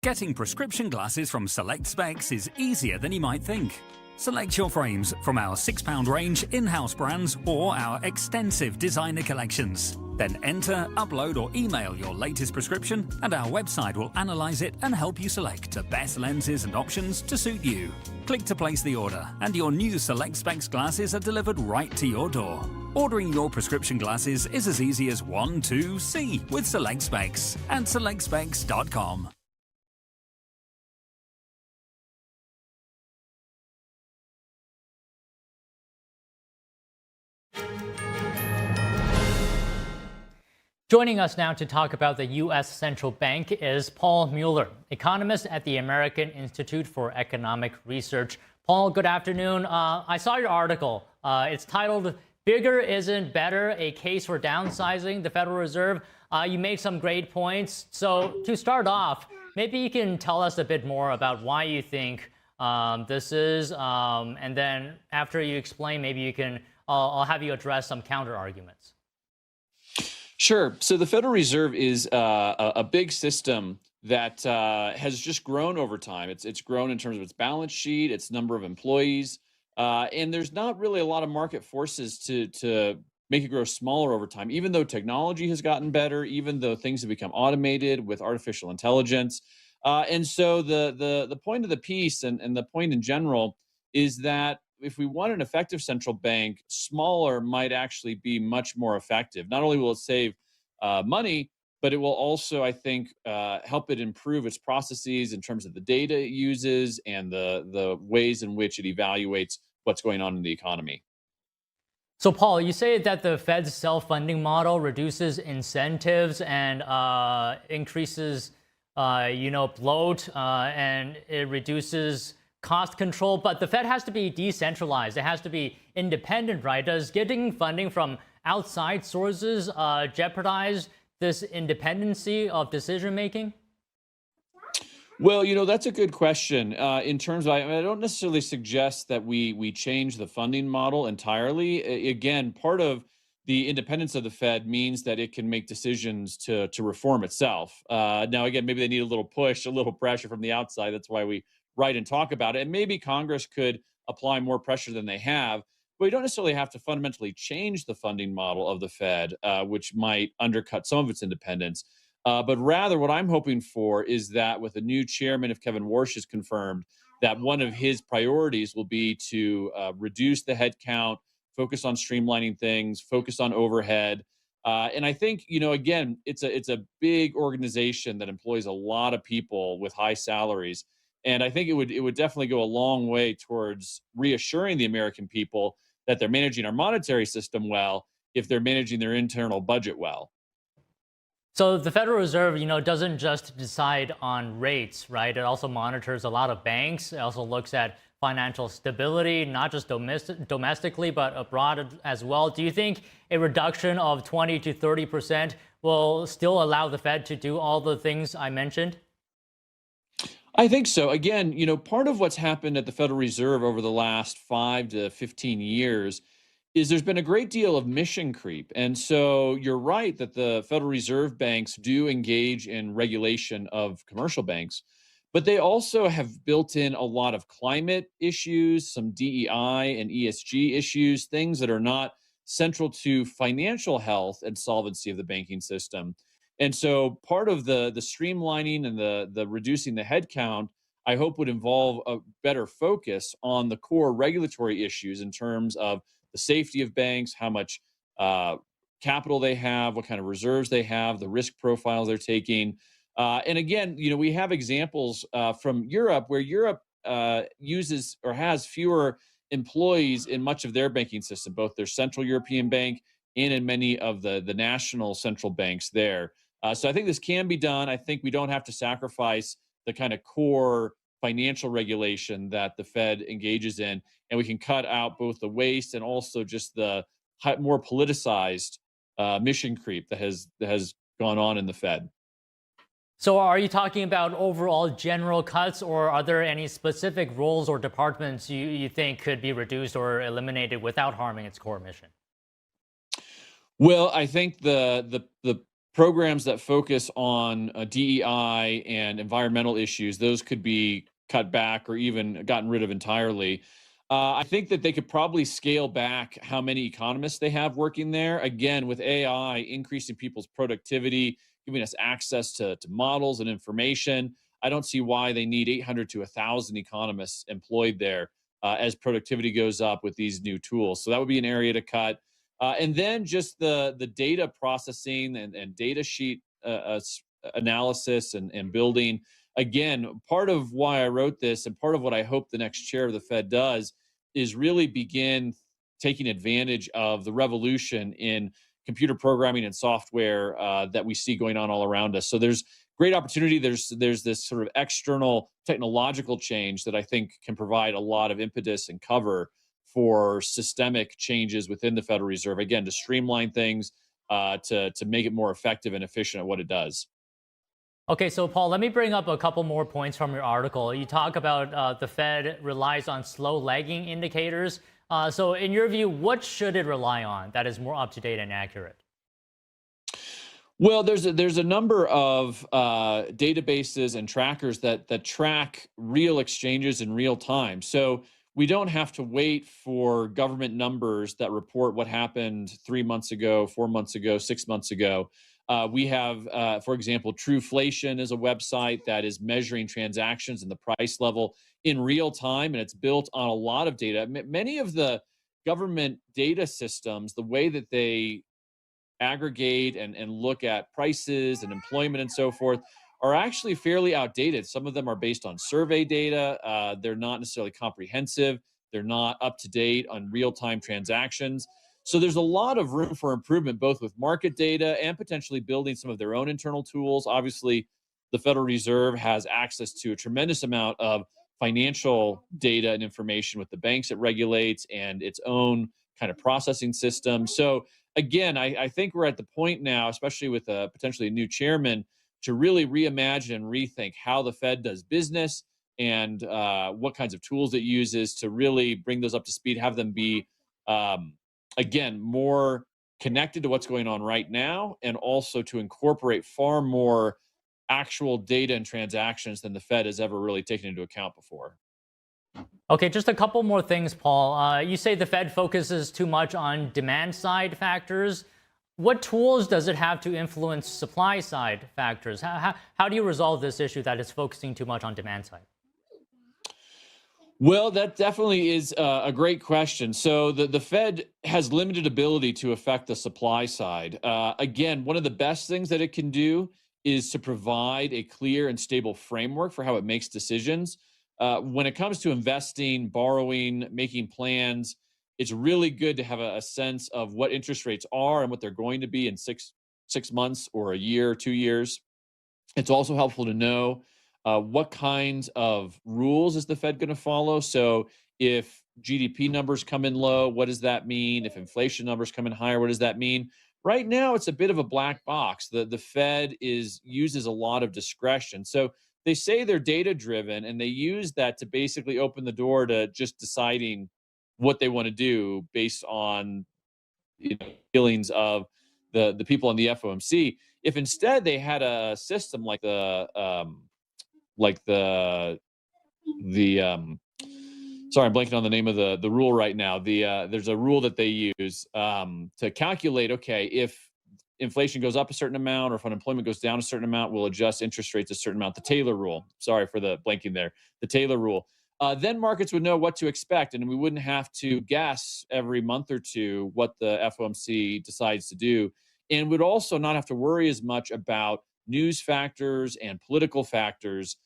Speaker 23: Getting prescription glasses from Select Specs is easier than you might think. Select your frames from our £6 range in-house brands or our extensive designer collections. Then enter, upload or email your latest prescription and our website will analyze it and help you select the best lenses and options to suit you. Click to place the order and your new Select Specs glasses are delivered right to your door. Ordering your prescription glasses is as easy as 1, 2, C with Select Specs at selectspecs.com.
Speaker 1: Joining us now to talk about the U.S. Central Bank is Paul Mueller, economist at the American Institute for Economic Research. Paul, good afternoon. I saw your article. It's titled, "Bigger Isn't Better, A Case for Downsizing the Federal Reserve." You made some great points. So to start off, maybe you can tell us a bit more about why you think this is, and then after you explain, maybe you can, I'll have you address some counter arguments.
Speaker 24: Sure. So the Federal Reserve is a big system that has just grown over time. It's grown in terms of its balance sheet, its number of employees, and there's not really a lot of market forces to make it grow smaller over time. Even though technology has gotten better, even though things have become automated with artificial intelligence, and so the point of the piece and the point in general is that if we want an effective central bank, smaller might actually be much more effective. Not only will it save money, but it will also, I think, help it improve its processes in terms of the data it uses and the ways in which it evaluates what's going on in the economy.
Speaker 1: So, Paul, you say that the Fed's self-funding model reduces incentives and increases, bloat, and it reduces cost control, but the Fed has to be decentralized. It has to be independent, right? Does getting funding from outside sources jeopardize this independency of decision making?
Speaker 24: Well, that's a good question. In terms of, I don't necessarily suggest that we change the funding model entirely. Again, part of the independence of the Fed means that it can make decisions to reform itself. Now, again, maybe they need a little push, a little pressure from the outside. That's why we write and talk about it. And maybe Congress could apply more pressure than they have. But we don't necessarily have to fundamentally change the funding model of the Fed, which might undercut some of its independence. But rather, what I'm hoping for is that with a new chairman, if Kevin Warsh is confirmed, that one of his priorities will be to reduce the headcount, focus on streamlining things, focus on overhead. And I think, again, it's a big organization that employs a lot of people with high salaries. And I think it would definitely go a long way towards reassuring the American people that they're managing our monetary system well if they're managing their internal budget well.
Speaker 1: So the Federal Reserve, doesn't just decide on rates, right? It also monitors a lot of banks. It also looks at financial stability, not just domestically, but abroad as well. Do you think a reduction of 20 to 30% will still allow the Fed to do all the things I mentioned?
Speaker 24: I think so. Again, part of what's happened at the Federal Reserve over the last 5 to 15 years is there's been a great deal of mission creep. And so you're right that the Federal Reserve banks do engage in regulation of commercial banks, but they also have built in a lot of climate issues, some DEI and ESG issues, things that are not central to financial health and solvency of the banking system. And so part of the streamlining and the reducing the headcount, I hope, would involve a better focus on the core regulatory issues in terms of the safety of banks, how much capital they have, what kind of reserves they have, the risk profiles they're taking. And again, we have examples from Europe where Europe uses or has fewer employees in much of their banking system, both their Central European Bank and in many of the national central banks there. So I think this can be done. I think we don't have to sacrifice the kind of core financial regulation that the Fed engages in, and we can cut out both the waste and also just the more politicized mission creep that has gone on in the Fed.
Speaker 1: So are you talking about overall general cuts, or are there any specific roles or departments you think could be reduced or eliminated without harming its core mission?
Speaker 24: Well, I think the programs that focus on DEI and environmental issues, those could be cut back or even gotten rid of entirely. I think that they could probably scale back how many economists they have working there. Again, with AI increasing people's productivity, giving us access to models and information, I don't see why they need 800 to 1,000 economists employed there as productivity goes up with these new tools. So that would be an area to cut. And then just the data processing and data sheet analysis and building. Again, part of why I wrote this and part of what I hope the next chair of the Fed does is really begin taking advantage of the revolution in computer programming and software that we see going on all around us. So there's great opportunity. There's this sort of external technological change that I think can provide a lot of impetus and cover for systemic changes within the Federal Reserve, again, to streamline things, to make it more effective and efficient at what it does.
Speaker 1: Okay, so Paul, let me bring up a couple more points from your article. You talk about the Fed relies on slow lagging indicators. So in your view, what should it rely on that is more up-to-date and accurate?
Speaker 24: Well, there's a number of databases and trackers that track real exchanges in real time. So we don't have to wait for government numbers that report what happened 3 months ago, 4 months ago, 6 months ago. We have, for example, Trueflation is a website that is measuring transactions and the price level in real time, and it's built on a lot of data. Many of the government data systems, the way that they aggregate and look at prices and employment and so forth, are actually fairly outdated. Some of them are based on survey data. They're not necessarily comprehensive. They're not up to date on real-time transactions. So there's a lot of room for improvement, both with market data and potentially building some of their own internal tools. Obviously, the Federal Reserve has access to a tremendous amount of financial data and information with the banks it regulates and its own kind of processing system. So again, I think we're at the point now, especially with potentially a new chairman, to really reimagine and rethink how the Fed does business and what kinds of tools it uses to really bring those up to speed, have them be again, more connected to what's going on right now, and also to incorporate far more actual data and transactions than the Fed has ever really taken into account before.
Speaker 1: Okay, just a couple more things, Paul. You say the Fed focuses too much on demand-side factors. What tools does it have to influence supply-side factors? How do you resolve this issue that it's focusing too much on demand side?
Speaker 24: Well, that definitely is a great question. So the Fed has limited ability to affect the supply side. Again, one of the best things that it can do is to provide a clear and stable framework for how it makes decisions. When it comes to investing, borrowing, making plans, it's really good to have a sense of what interest rates are and what they're going to be in six months or a year, 2 years. It's also helpful to know what kinds of rules is the Fed going to follow? So if GDP numbers come in low, what does that mean? If inflation numbers come in higher, what does that mean? Right now, it's a bit of a black box. The Fed uses a lot of discretion. So they say they're data-driven, and they use that to basically open the door to just deciding what they want to do based on feelings of the people on the FOMC. If instead they had a system like sorry, I'm blanking on the name of the rule right now. There's a rule that they use to calculate, okay, if inflation goes up a certain amount or if unemployment goes down a certain amount, we'll adjust interest rates a certain amount. The Taylor rule. Sorry for the blanking there. The Taylor rule. Then markets would know what to expect, and we wouldn't have to guess every month or two what the FOMC decides to do, and would also not have to worry as much about news factors and political factors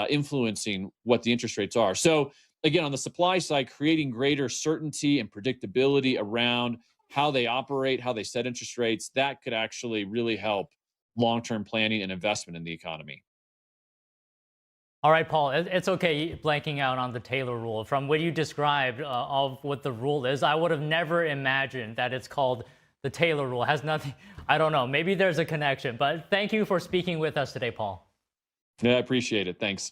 Speaker 24: influencing what the interest rates are. So again, on the supply side, creating greater certainty and predictability around how they operate, how they set interest rates, that could actually really help long-term planning and investment in the economy.
Speaker 1: All right, Paul, it's okay blanking out on the Taylor rule. From what you described of what the rule is, I would have never imagined that it's called the Taylor rule. It has nothing, I don't know, maybe there's a connection, but thank you for speaking with us today, Paul.
Speaker 24: Yeah, I appreciate it. Thanks.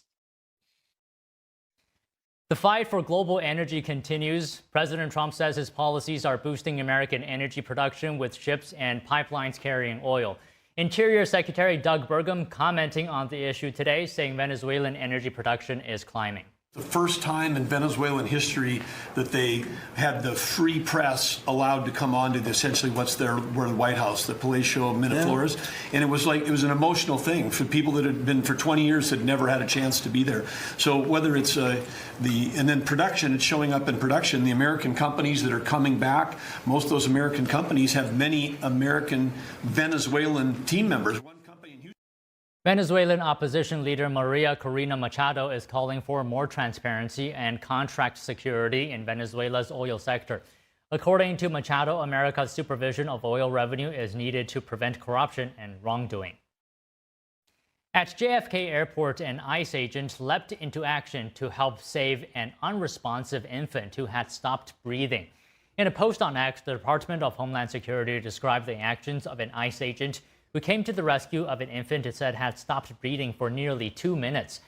Speaker 1: The fight for global energy continues. President Trump says his policies are boosting American energy production with ships and pipelines carrying oil. Interior Secretary Doug Burgum commenting on the issue today, saying Venezuelan energy production is climbing.
Speaker 3: The first time in Venezuelan history that they had the free press allowed to come on to essentially where the White House, the Palacio Miraflores, and it was an emotional thing for people that had been for 20 years had never had a chance to be there. So whether it's and then production, it's showing up in production. The American companies that are coming back, most of those American companies have many American Venezuelan team members.
Speaker 1: Venezuelan opposition leader Maria Corina Machado is calling for more transparency and contract security in Venezuela's oil sector. According to Machado, America's supervision of oil revenue is needed to prevent corruption and wrongdoing. At JFK Airport, an ICE agent leapt into action to help save an unresponsive infant who had stopped breathing. In a post on X, the Department of Homeland Security described the actions of an ICE agent who came to the rescue of an infant it said had stopped breathing for nearly 2 minutes.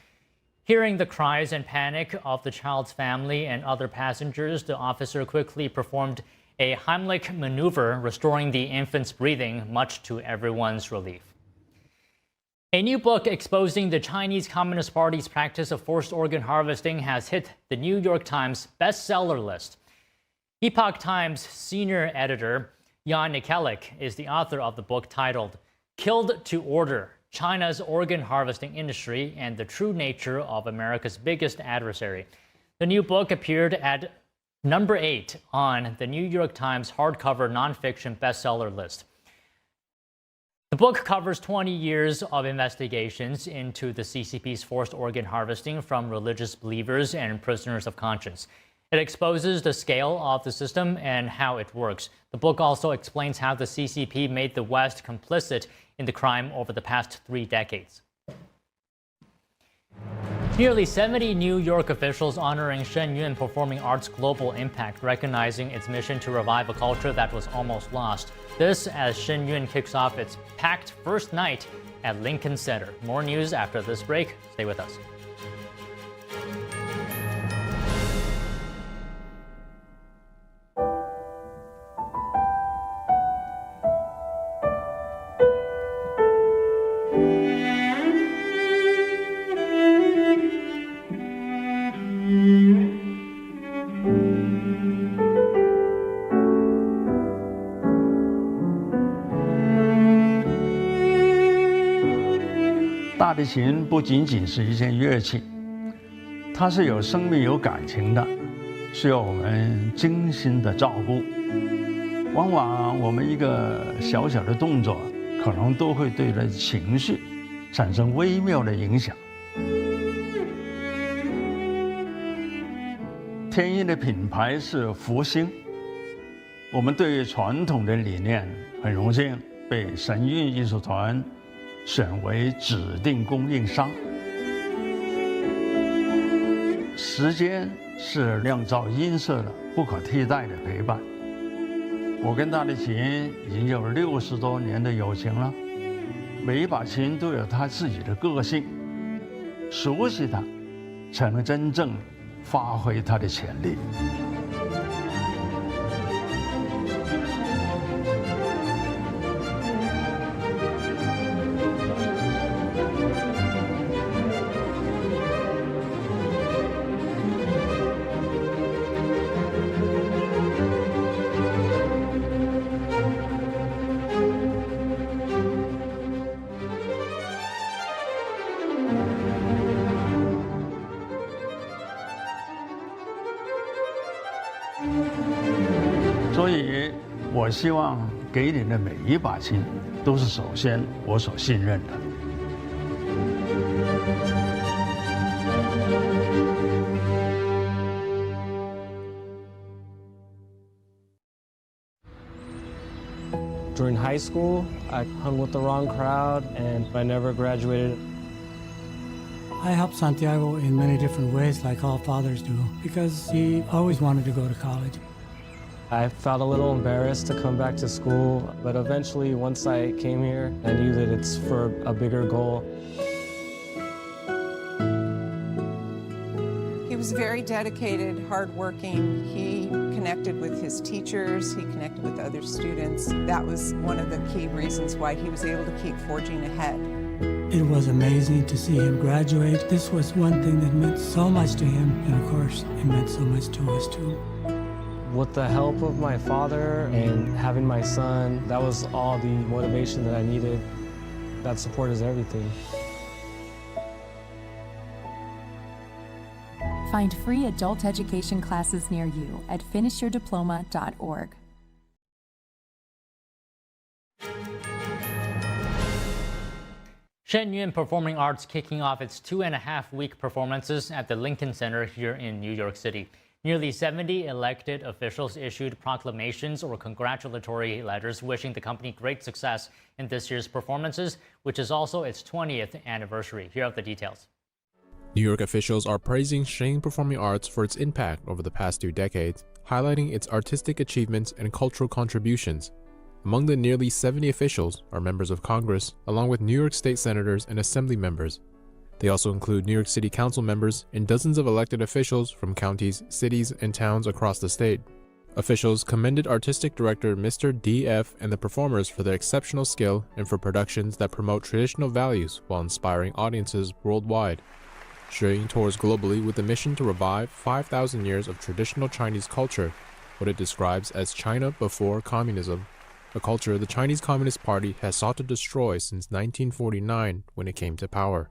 Speaker 1: Hearing the cries and panic of the child's family and other passengers, the officer quickly performed a Heimlich maneuver, restoring the infant's breathing, much to everyone's relief. A new book exposing the Chinese Communist Party's practice of forced organ harvesting has hit the New York Times bestseller list. Epoch Times senior editor Jan Nikelic is the author of the book titled Killed to Order: China's Organ Harvesting Industry and the True Nature of America's Biggest Adversary. The new book appeared at number 8 on the New York Times hardcover nonfiction bestseller list. The book covers 20 years of investigations into the CCP's forced organ harvesting from religious believers and prisoners of conscience. It exposes the scale of the system and how it works. The book also explains how the CCP made the West complicit in the crime over the past 3 decades. Nearly 70 New York officials honoring Shen Yun Performing Arts' global impact, recognizing its mission to revive a culture that was almost lost. This as Shen Yun kicks off its packed first night at Lincoln Center. More news after this break. Stay with us.
Speaker 7: 大提琴不仅仅是一件乐器，它是有生命、有感情的，需要我们精心的照顾。往往我们一个小小的动作，可能都会对人情绪产生微妙的影响。天一的品牌是福星，我们对于传统的理念很荣幸被神韵艺术团选为指定供应商。时间是酿造音色的不可替代的陪伴。我跟大提琴已经有60多年的友情了，每一把琴都有它自己的个性，熟悉它，才能真正发挥它的潜力。所以，我希望给你的每一把琴，都是首先我所信任的。
Speaker 8: During high school, I hung with the wrong crowd and I never graduated.
Speaker 9: I helped Santiago in many different ways, like all fathers do, because he always wanted to go to college.
Speaker 8: I felt a little embarrassed to come back to school, but eventually, once I came here, I knew that it's for a bigger goal.
Speaker 12: He was very dedicated, hardworking. He connected with his teachers. He connected with other students. That was one of the key reasons why he was able to keep forging ahead.
Speaker 9: It was amazing to see him graduate. This was one thing that meant so much to him, and of course, it meant so much to us too.
Speaker 8: With the help of my father and having my son, that was all the motivation that I needed. That support is everything.
Speaker 25: Find free adult education classes near you at finishyourdiploma.org.
Speaker 1: Shenyun Performing Arts kicking off its 2.5-week performances at the Lincoln Center here in New York City. Nearly 70 elected officials issued proclamations or congratulatory letters wishing the company great success in this year's performances, which is also its 20th anniversary. Here are the details.
Speaker 18: New York officials are praising Shenyun Performing Arts for its impact over the past 2 decades, highlighting its artistic achievements and cultural contributions. Among the nearly 70 officials are members of Congress, along with New York State senators and assembly members. They also include New York City Council members and dozens of elected officials from counties, cities, and towns across the state. Officials commended artistic director Mr. D.F. and the performers for their exceptional skill and for productions that promote traditional values while inspiring audiences worldwide. Shenyun tours globally with a mission to revive 5,000 years of traditional Chinese culture, what it describes as China before communism, a culture the Chinese Communist Party has sought to destroy since 1949 when it came to power.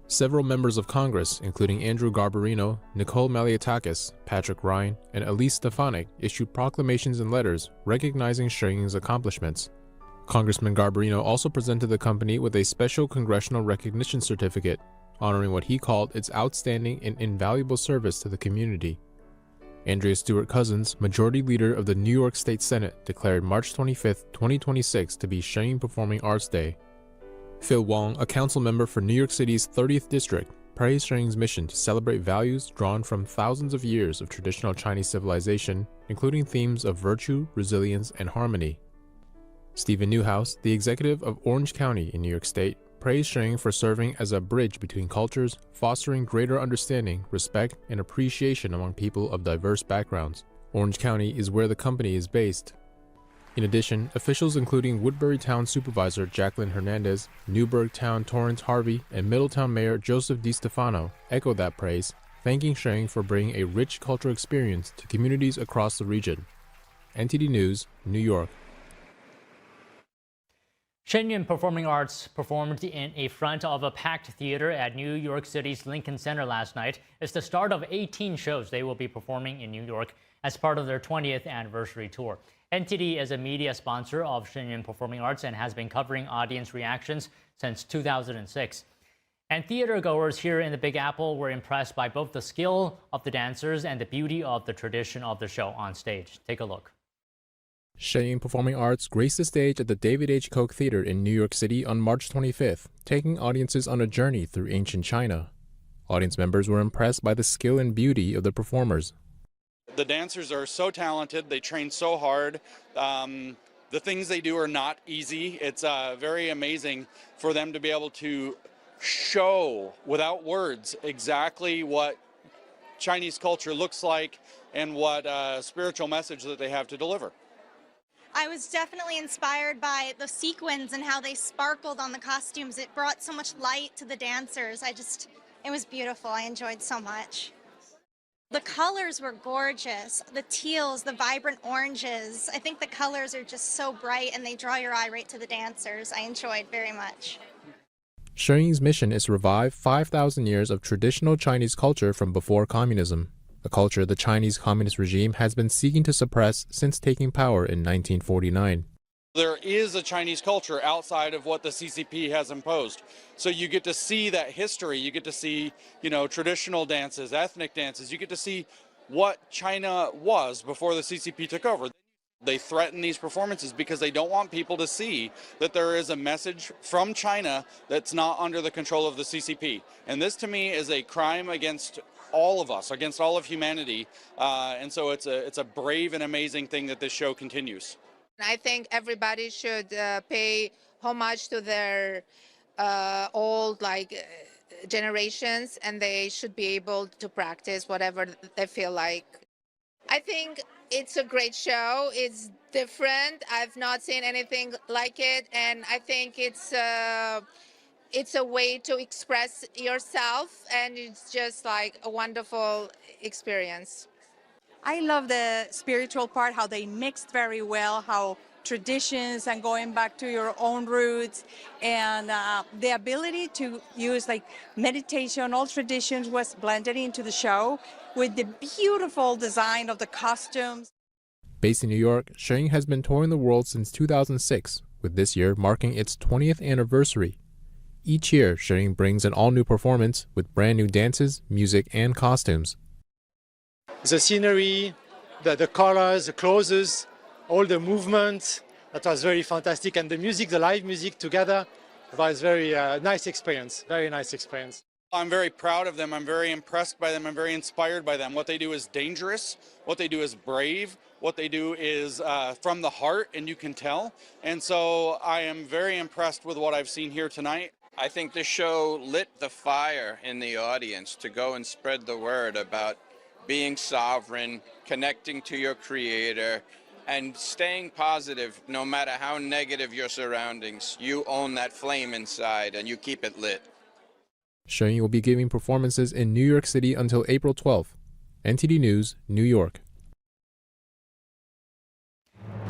Speaker 18: Several members of Congress, including Andrew Garbarino, Nicole Malliotakis, Patrick Ryan, and Elise Stefanik, issued proclamations and letters recognizing Shenyun's accomplishments. Congressman Garbarino also presented the company with a special congressional recognition certificate, honoring what he called its outstanding and invaluable service to the community. Andrea Stewart Cousins, Majority Leader of the New York State Senate, declared March 25, 2026 to be Shenyun Performing Arts Day. Phil Wong, a council member for New York City's 30th District, praised Shenyun's mission to celebrate values drawn from thousands of years of traditional Chinese civilization, including themes of virtue, resilience, and harmony. Stephen Newhouse, the executive of Orange County in New York State, praised Shenyun for serving as a bridge between cultures, fostering greater understanding, respect, and appreciation among people of diverse backgrounds. Orange County is where the company is based. In addition, officials including Woodbury Town Supervisor Jacqueline Hernandez, Newburgh Town Torrance Harvey, and Middletown Mayor Joseph DiStefano echoed that praise, thanking Shenyun for bringing a rich cultural experience to communities across the region. NTD News, New York.
Speaker 1: Shenyang Performing Arts performed in front of a packed theater at New York City's Lincoln Center last night. It's the start of 18 shows they will be performing in New York as part of their 20th anniversary tour. NTD is a media sponsor of Shenyang Performing Arts and has been covering audience reactions since 2006. And theatergoers here in the Big Apple were impressed by both the skill of the dancers and the beauty of the tradition of the show on stage. Take a look.
Speaker 18: Shenyang Performing Arts graced the stage at the David H. Koch Theater in New York City on March 25th, taking audiences on a journey through ancient China. Audience members were impressed by the skill and beauty of the performers.
Speaker 10: The dancers are so talented, they train so hard. The things they do are not easy. It's very amazing for them to be able to show without words exactly what Chinese culture looks like and what spiritual message that they have to deliver.
Speaker 13: I was definitely inspired by the sequins and how they sparkled on the costumes. It brought so much light to the dancers. It was beautiful. I enjoyed so much. The colors were gorgeous. The teals, the vibrant oranges. I think the colors are just so bright and they draw your eye right to the dancers. I enjoyed very much.
Speaker 18: Shenyang's mission is to revive 5,000 years of traditional Chinese culture from before communism, a culture the Chinese Communist regime has been seeking to suppress since taking power in 1949.
Speaker 10: There is a Chinese culture outside of what the CCP has imposed. So you get to see that history. You get to see, traditional dances, ethnic dances. You get to see what China was before the CCP took over. They threaten these performances because they don't want people to see that there is a message from China that's not under the control of the CCP. And this, to me, is a crime against all of us, against all of humanity. And so it's a brave and amazing thing that this show continues.
Speaker 14: I think everybody should pay homage to their old generations, and they should be able to practice whatever they feel like. I think it's a great show. It's different. I've not seen anything like it, and I think it's a way to express yourself, and it's just like a wonderful experience.
Speaker 15: I love the spiritual part, how they mixed very well, how traditions and going back to your own roots, and the ability to use meditation, all traditions was blended into the show with the beautiful design of the costumes.
Speaker 18: Based in New York, Shenyang has been touring the world since 2006, with this year marking its 20th anniversary. Each year, Shenyang brings an all-new performance with brand new dances, music, and costumes.
Speaker 16: The scenery, the colors, the clothes, all the movements, that was very fantastic. And the music, the live music together was very nice experience, very nice experience.
Speaker 10: I'm very proud of them. I'm very impressed by them. I'm very inspired by them. What they do is dangerous. What they do is brave. What they do is from the heart, and you can tell. And so I am very impressed with what I've seen here tonight.
Speaker 26: I think the show lit the fire in the audience to go and spread the word about being sovereign, connecting to your creator, and staying positive no matter how negative your surroundings. You own that flame inside and you keep it lit.
Speaker 18: Shenyang will be giving performances in New York City until April 12th. NTD News, New York.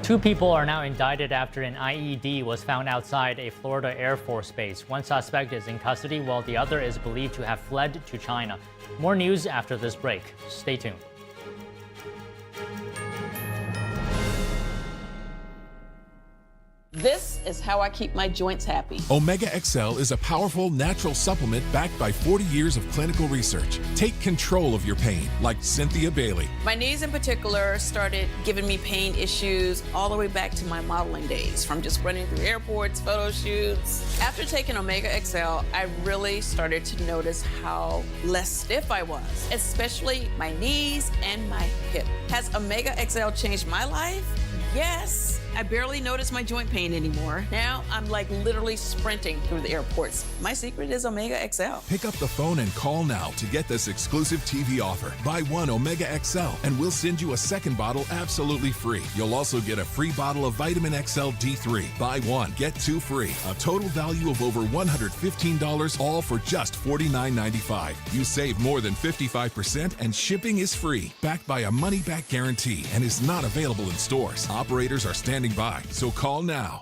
Speaker 1: 2 people are now indicted after an IED was found outside a Florida Air Force base. One suspect is in custody while the other is believed to have fled to China. More news after this break. Stay tuned.
Speaker 27: This is how I keep my joints happy.
Speaker 28: Omega XL is a powerful natural supplement backed by 40 years of clinical research. Take control of your pain, like Cynthia Bailey.
Speaker 27: My knees in particular started giving me pain issues all the way back to my modeling days, from just running through airports, photo shoots. After taking Omega XL, I really started to notice how less stiff I was, especially my knees and my hip. Has Omega XL changed my life? Yes. I barely notice my joint pain anymore. Now I'm literally sprinting through the airports. My secret is Omega XL.
Speaker 28: Pick up the phone and call now to get this exclusive TV offer. Buy 1 Omega XL and we'll send you a second bottle absolutely free. You'll also get a free bottle of Vitamin XL D3. Buy 1, get 2 free. A total value of over $115, all for just $49.95. You save more than 55% and shipping is free. Backed by a money-back guarantee and is not available in stores. Operators are standing by, so call now.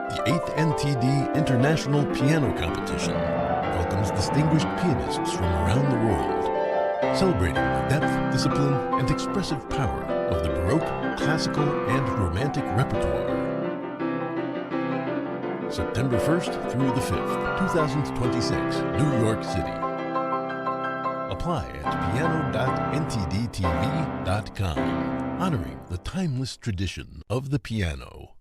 Speaker 2: The 8th NTD International Piano Competition welcomes distinguished pianists from around the world, celebrating the depth, discipline, and expressive power of the Baroque, classical, and romantic repertoire. September 1st through the 5th, 2026, New York City. Apply at piano.ntdtv.com, honoring the timeless tradition of the piano.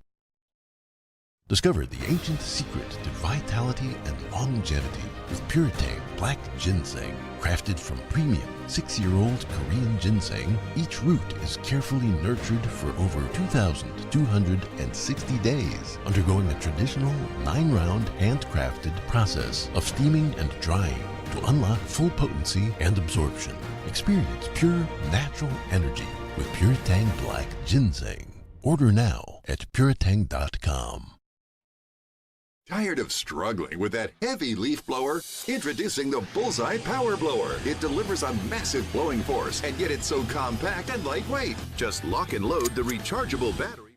Speaker 2: Discover the ancient secret to vitality and longevity with Puretang Black Ginseng. Crafted from premium 6-year-old Korean ginseng, each root is carefully nurtured for over 2,260 days, undergoing a traditional 9-round handcrafted process of steaming and drying to unlock full potency and absorption. Experience pure, natural energy with Puretang Black Ginseng. Order now at puretang.com.
Speaker 5: Tired of struggling with that heavy leaf blower? Introducing the Bullseye Power Blower. It delivers a massive blowing force, and yet it's so compact and lightweight. Just lock and load the rechargeable battery.